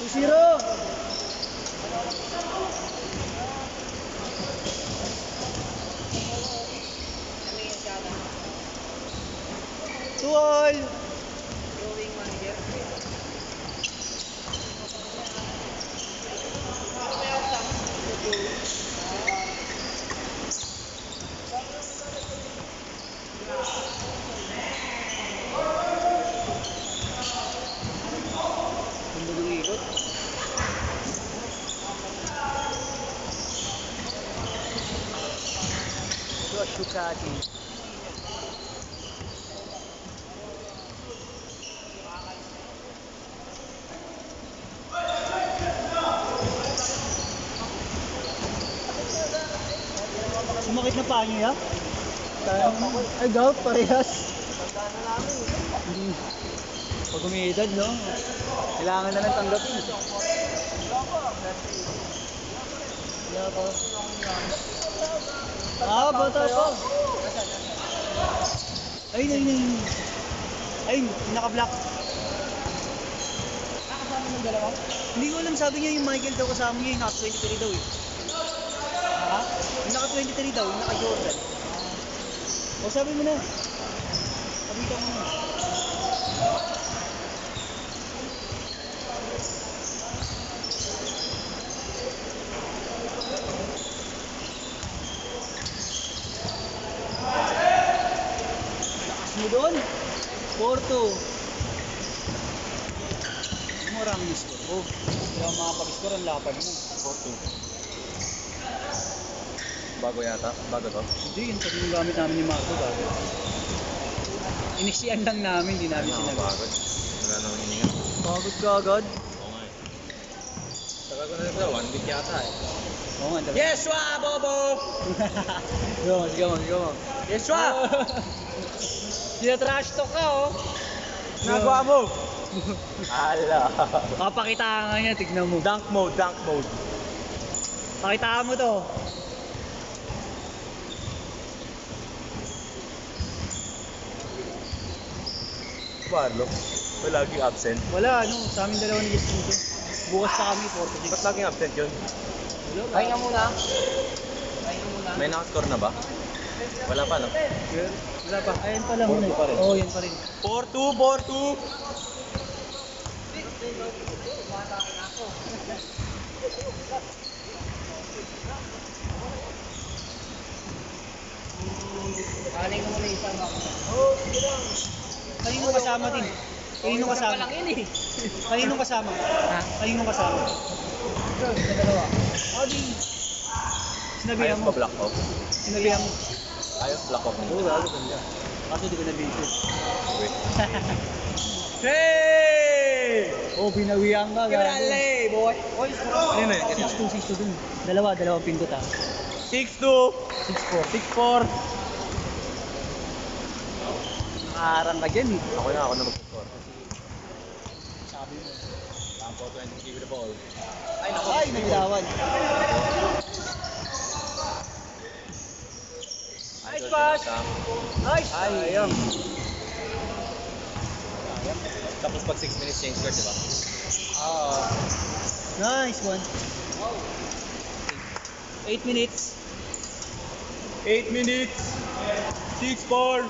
2-0. Tuol. Shukati. Sumakit na paa niyo ya? Ay, gout, parehas. Hindi. Pag umiidad, no? Kailangan na lang tanggapin. Wala pa. Ah, bata pa. Ayun. Ayun, naka-black. Nakasama ng dalawa? Hindi ko alam, sabi niya yung Michael daw kasama niya, yung naka-23 daw eh. Ha? Yung naka-23 daw, yung naka-Jordan. O sabi mo na. Sabitan mo na. Lakas mo doon. 4-2. Maraming score. Oh, kaya makapag-score ang lapad mo. 4-2. Bago yata? Bago to? Hindi, yun pati yung gamit namin yung Marco bago. Inisiyan lang namin, hindi namin sinabi. Pagod. Wala nang hininga. Pagod ka agad? Oo nga eh. Tagal ko na rin pala, 1 week yata eh. Oo nga, dalawa. Yeshua, Bobo! Sige mo. Yeshua! Sinatrash talk ka oh. Nagawa mo! Ala! Papakita nga niya, tignan mo. Dunk mode. Pakitaan mo to. Paano? Wala laging absent. Wala, sa amin dalawa ni Justin to. Bukas pa kami, 4-6. Ba't laging absent yun? Pahinga muna. May nakascore na ba? Wala pa, no? Wala pa. Ayan pa lang. 4-2 pa rin. Oo, yan pa rin. 4-2! Kanin ko muna isang ako. Oo, sige lang. Kaninong kasama din? Kaninong kasama? Isang pa lang yun eh. Kaninong kasama? Ha? Kaninong kasama? Ito, sa dalawa. Adi. Sinabihan Ayos mo. pa block off. Sinabihan mo. Ayos block off Oo, lalo ka niya. Kaso di ko na-visit. Wait. Hey! Oh, binawian ka. Kibrale, boy! Oy, Ano yun? 6-2 dun. Dalawang pindot ah. 6-2! 6-4. 6-4! Nakaharang ka dyan eh. Ako na mag-score. Sabi mo. Lampo 20 give the ball. Ay, naku. Ay, nagilawan. Nice pass! Nice! Ayun. Tapos pag 6 minutes change court, diba? Nice one. 8 minutes. 8 minutes! 6-4!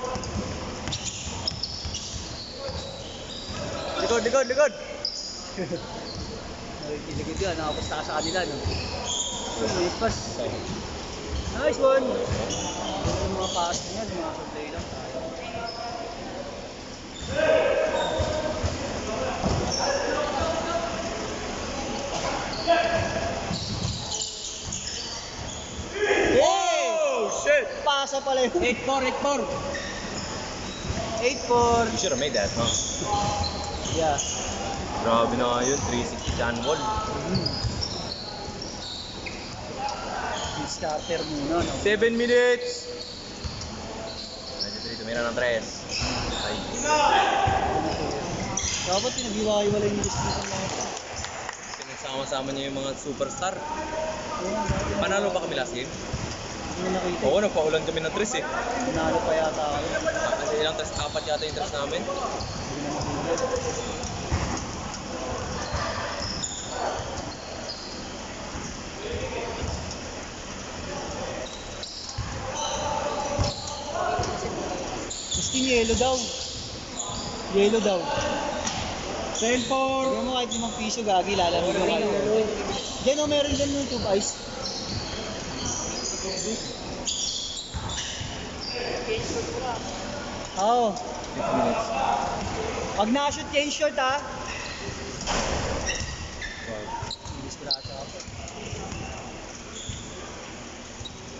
Likod! Iligid yan, nakapusta ka sa kanila, no? Nice pass. Nice one. Yung mga pass niya, mga supply lang. Oh, shit! Pasa pala yun. 8-4. You should have made that, huh? Yeah. Grabe na nga yun, 360 chan ball. Starter muna, no? 7 minutes! 93, tumira ng 3. Ay. Dapat pinag-iwa-iwalay yung gusto ng lahat. Pinagsama-sama niya yung mga superstar. Panalo ba kami last game? Hindi mo nakita. Oo, nagpaulan kami ng 3 eh. Nanalo pa yata ako. Kasi ilang 3, 4 yata yung 3 namin. Hindi na nakita. Yellow daw. Yellow daw. 10-4. Siguro mo kahit 5 piso gagi, lalaro mo kayo. Diyan o, meron dyan yung tube ice. Oo. 6 minutes. Pag na-shoot change short ha.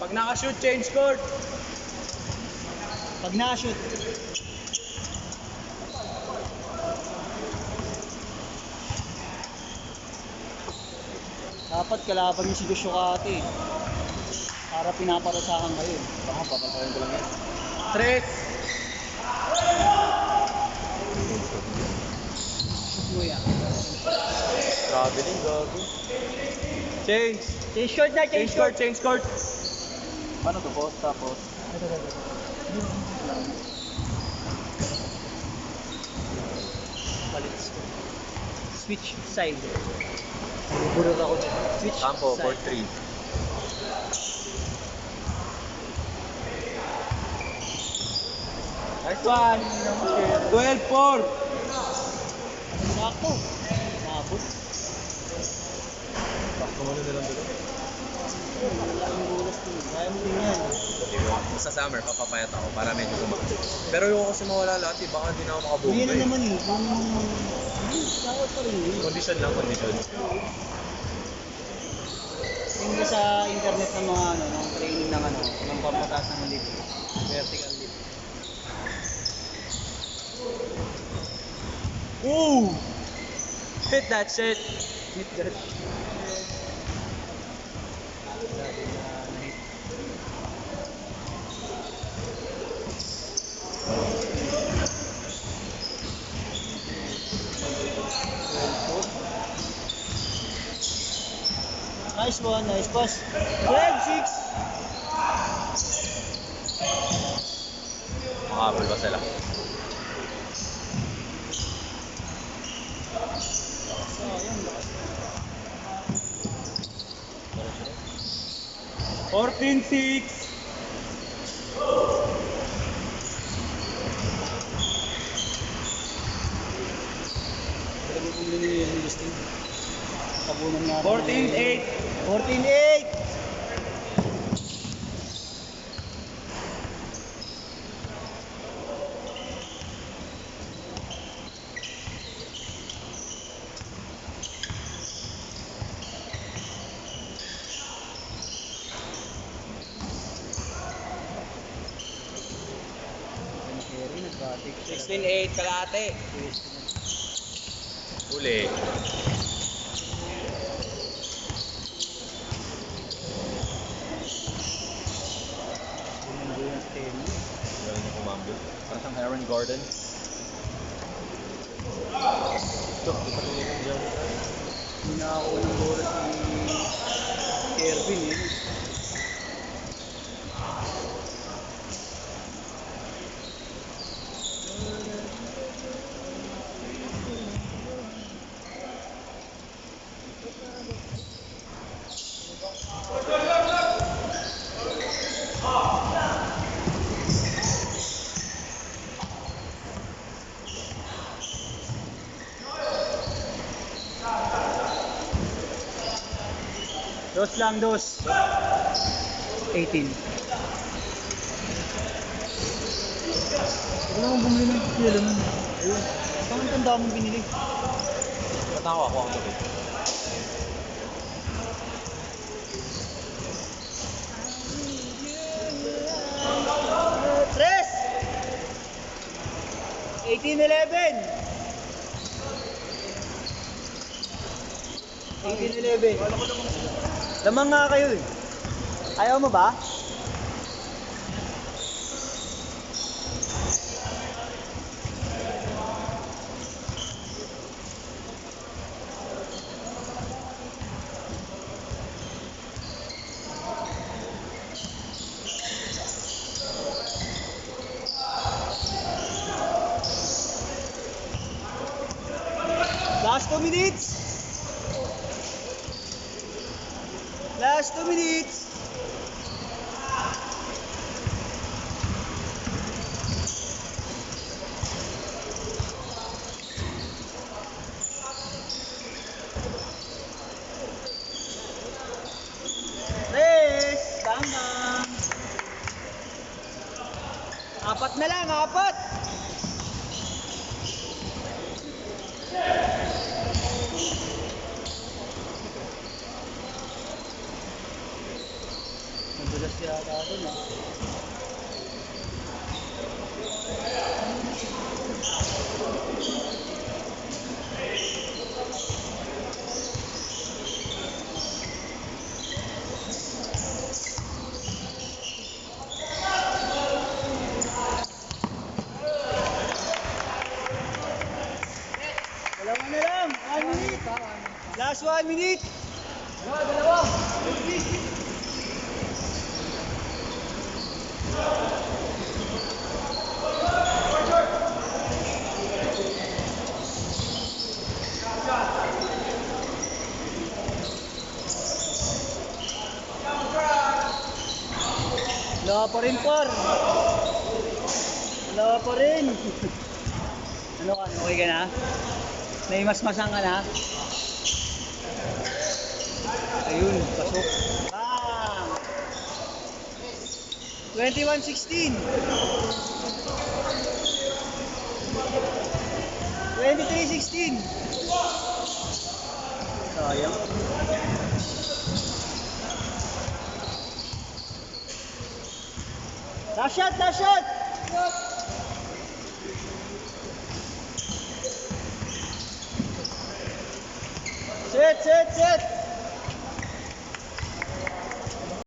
Pag naka-shoot, change court. Pag na-shoot. Dapat kalaban yung si Dushokate. Para pinaparusahan kayo. Baka papalparin ko lang yan. 3. Shoot mo yan. Traveling, gago. Change! Change short na, change short. Change court. Paano to? Post, tapos? Palit. Switch side. Burot ako dyan. Switch Campo, side. 4-3. Nice one. 12-4. Sakto. Sabot. Bakit mo nilang dito? Ang bulas ko. Kaya mo din yan. Sa summer, papapayat ako para medyo kumakain. Pero yung kasi mawala lahat, baka hindi na ako makabuhay. Hindi na naman eh. Sakot pa rin eh. Condition lang, condition. Yung sa internet ng mga ano, ng training ng ano, ng pampataas ng lift. Vertical lift. Ooh. Hit that shit. Hit that. Grabe na hit. Nice one, nice pass. 12-6. Makapal ba sila? Sayang, lakas. 14-6. Talagang kung linili yung listing. Tabunan na. 14-8. 14-8. Carry, nag-traffic. 16-8 kalate. Uli. Bumanggo yung tennis. Galing na kumambil. Parang siyang Heron Garden. Ito, di pa tingin dyan. Hindi nakakuha ng bola si Erwin eh. Dos lang, dos. 18. Wala akong bumili ng kilo nun. Ayun. Saan ang tanda mong binili? Natawa ako ang gabi. Tres! 18-11. 18-11. Lamang nga kayo eh. Ayaw mo ba? Last 2 minutes. Last 2 minutes. lang, 4. Madulas yata dun eh. Dalawa na lang, 1 minute. Last 1 minute. Dalawa. Wala pa rin, par. Wala pa rin. Ano ka? Okay ka na? May masmasang ka na? Ayun, pasok. Bang! 21-16. 23-16. Sayang. Last shot, last shot! Set, set, set!